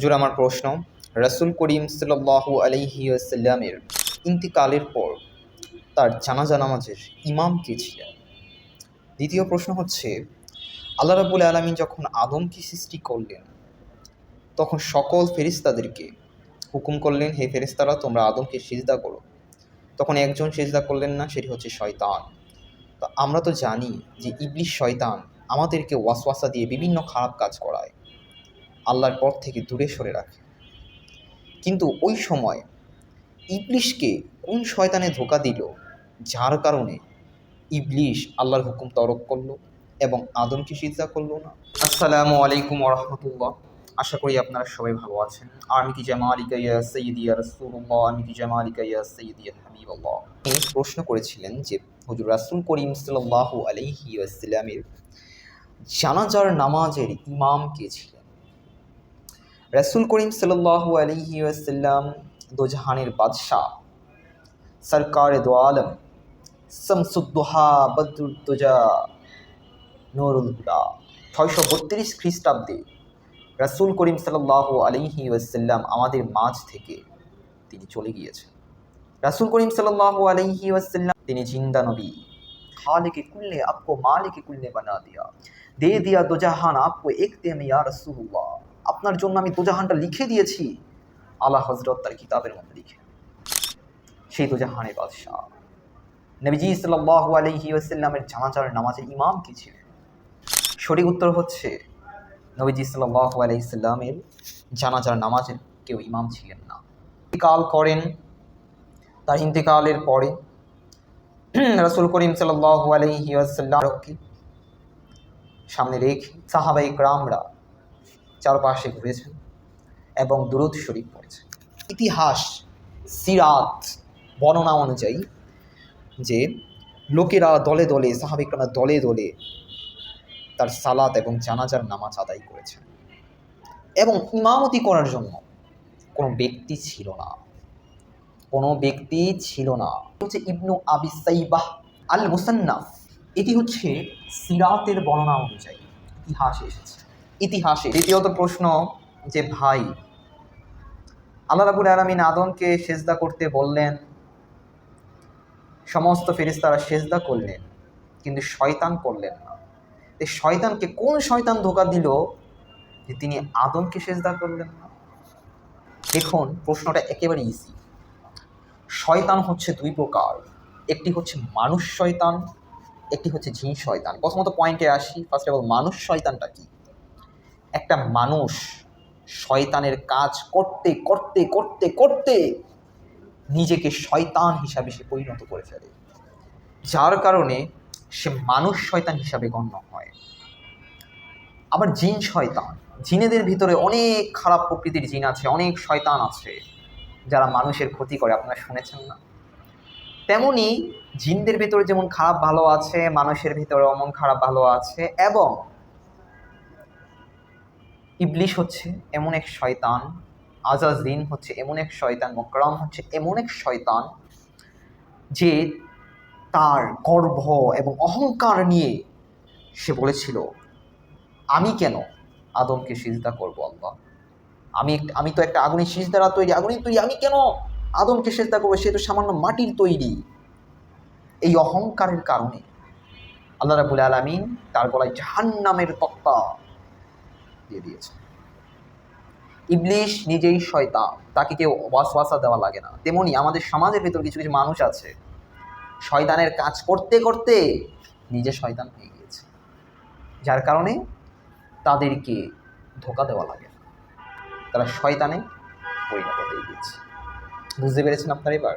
জোর আমার প্রশ্ন, রাসূল করিম সাল্লাল্লাহু আলাইহি ওয়াসাল্লামের ইন্তিকালের পর তার জানাজা নামাজের ইমাম কে ছিলেন? দ্বিতীয় প্রশ্ন হচ্ছে, আল্লাহ রাব্বুল আলামিন যখন আদমকে সৃষ্টি করলেন তখন সকল ফেরেশতাদেরকে হুকুম করলেন, হে ফেরেশতারা তোমরা আদমকে সিজদা করো। তখন একজন সিজদা করলেন না, সেটি হচ্ছে শয়তান। তো আমরা তো জানি যে ইবলিস শয়তান আমাদেরকে ওয়াসওয়াসা দিয়ে বিভিন্ন খারাপ কাজ করায়, আল্লাহর পথ থেকে দূরে সরে রাখে। কিন্তু ওই সময় ইবলিশকে কোন শয়তানে ধোঁকা দিল, যার কারণে ইবলিশ আল্লাহর হুকুম তরক করলো এবং আদমকে সিজদা করলো না? আসসালামু আলাইকুম ওয়া রাহমাতুল্লাহ। আশা করি আপনারা সবাই ভালো আছেন। আমি কি জামালিকা ইয়া সাইয়্যিদি ইয়া রাসূলুল্লাহ, আমি কি জামালিকা ইয়া সাইয়্যিদি ইয়া হাবিবাল্লাহ। তিনি প্রশ্ন করেছিলেন যে হুজুর রাসূল করিম সাল্লাল্লাহু আলাইহি ওয়াসাল্লামের জানাজার নামাজের ইমাম কে ছিলেন? রাসূল করিম সাল্লাল্লাহু আলাইহি ওয়াসাল্লাম দোজাহানের বাদশাহ, সরকার দো আলম, শামসুদ্দোহা, বদরুদ্দোজা, নূরুল হুদা, 632 খ্রিস্টাব্দে রাসূল করিম সাল্লাল্লাহু আলাইহি ওয়াসাল্লাম আমাদের মাঝ থেকে তিনি চলে গিয়েছেন। রাসূল করিম সাল্লাল্লাহু আলাইহি ওয়াসাল্লাম তিনি জিন্দা নবী। খালিকে কুল্লে আপকো মালিকে কুল্লে বানা দিয়া, দে দিয়া দোজাহান আপকো একতে মে ইয়া রাসূলুল্লাহ। আপনার জন্য আমি দোজাহানটা লিখে দিয়েছি, আলা হযরত তার কিতাবের মধ্যে লিখে। সেই দোজাহানের বাদশাহ নবীজি সাল্লাল্লাহু আলাইহি ওয়াসাল্লামের জানাজার নামাজের ইমাম কি ছিলেন? সঠিক উত্তর হচ্ছে নবীজি সাল্লাল্লাহু আলাইহি সাল্লামের জানাজার নামাজের কেউ ইমাম ছিলেন না। ইন্তিকাল করেন, তার ইন্তিকালের পরে রাসূল করিম সাল্লাল্লাহু আলাইহি ওয়াসাল্লামকে সামনে রেখে সাহাবায়ে কেরামরা চারপাশে ঘুরেছেন এবং দুরূদ শরীফ পড়েছেন। ইতিহাস সিরাত বর্ণনা অনুযায়ী যে লোকেরা দলে দলে, সাহাবায়ে কেরামরা দলে দলে তার সালাত এবং জানাজার নামাজ আদায় করেছেন এবং ইমামতি করার জন্য কোনো ব্যক্তি ছিল না, কোনো ব্যক্তি ছিল না। হচ্ছে ইবনু আবি সাইবাহ আল মুসান্নাফ, এটি হচ্ছে সিরাতের বর্ণনা অনুযায়ী ইতিহাসে এসেছে। ইতিহাসে দ্বিতীয়ত প্রশ্ন যে ভাই, আল্লাহ রাব্বুল আলামিন আদমকে সেজদা করতে বললেন, সমস্ত ফেরেশতারা সেজদা করলেন, কিন্তু শয়তান করলেন না। এই শয়তানকে কোন শয়তান ধোঁকা দিল যে তিনি আদমকে সেজদা করলেন না? দেখুন, প্রশ্নটা একেবারে ইজি। শয়তান হচ্ছে দুই প্রকার, একটি হচ্ছে মানুষ শয়তান, একটি হচ্ছে জিন শয়তান। প্রথমত পয়েন্টে আসি। ফার্স্ট অফ অল, মানুষ শয়তানটা কি? একটা মানুষ শয়তানের কাজ করতে করতে করতে করতে নিজেকে শয়তান হিসাবে সে পরিণত করে ফেলে, যার কারণে সে মানুষ শয়তান হিসাবে গণ্য হয়। আবার জিন শয়তান, জিনেদের ভিতরে অনেক খারাপ প্রকৃতির জিন আছে, অনেক শয়তান আছে যারা মানুষের ক্ষতি করে, আপনারা শুনেছেন না? তেমনি জিনদের ভিতরে যেমন খারাপ ভালো আছে, মানুষের ভিতরে অমন খারাপ ভালো আছে। এবং ইবলিশ হচ্ছে এমন এক শয়তান, আজাজিন হচ্ছে এমন এক শয়তান, মুকরাম হচ্ছে এমন এক শয়তান যে তার গর্ব এবং অহংকার নিয়ে সে বলেছিল, আমি কেন আদমকে সিজদা করব আল্লাহ? আমি তো একটা আগুনের শীষ দ্বারা তৈরি, আগুনের তৈরি, আমি কেন আদমকে সিজদা করবো? সে তো সামান্য মাটির তৈরি। এই অহংকারের কারণে আল্লাহ রাব্বুল আলামিন তার গলায় জাহান্নামের তক্তা দিয়ে দিয়েছে। ইবলিশ নিজেই শয়তান, তাকে কেউ ওয়াসওয়াসা দেওয়া লাগে না। তেমনি আমাদের সমাজের ভিতর কিছু কিছু মানুষ আছে, শয়তানের কাজ করতে করতে নিজে শয়তান হয়ে গিয়েছে, যার কারণে তাদেরকে ধোঁকা দেওয়া লাগে না, তারা শয়তানে পরিণত হয়ে গিয়েছে। বুঝতে পেরেছেন আপনারা এবার?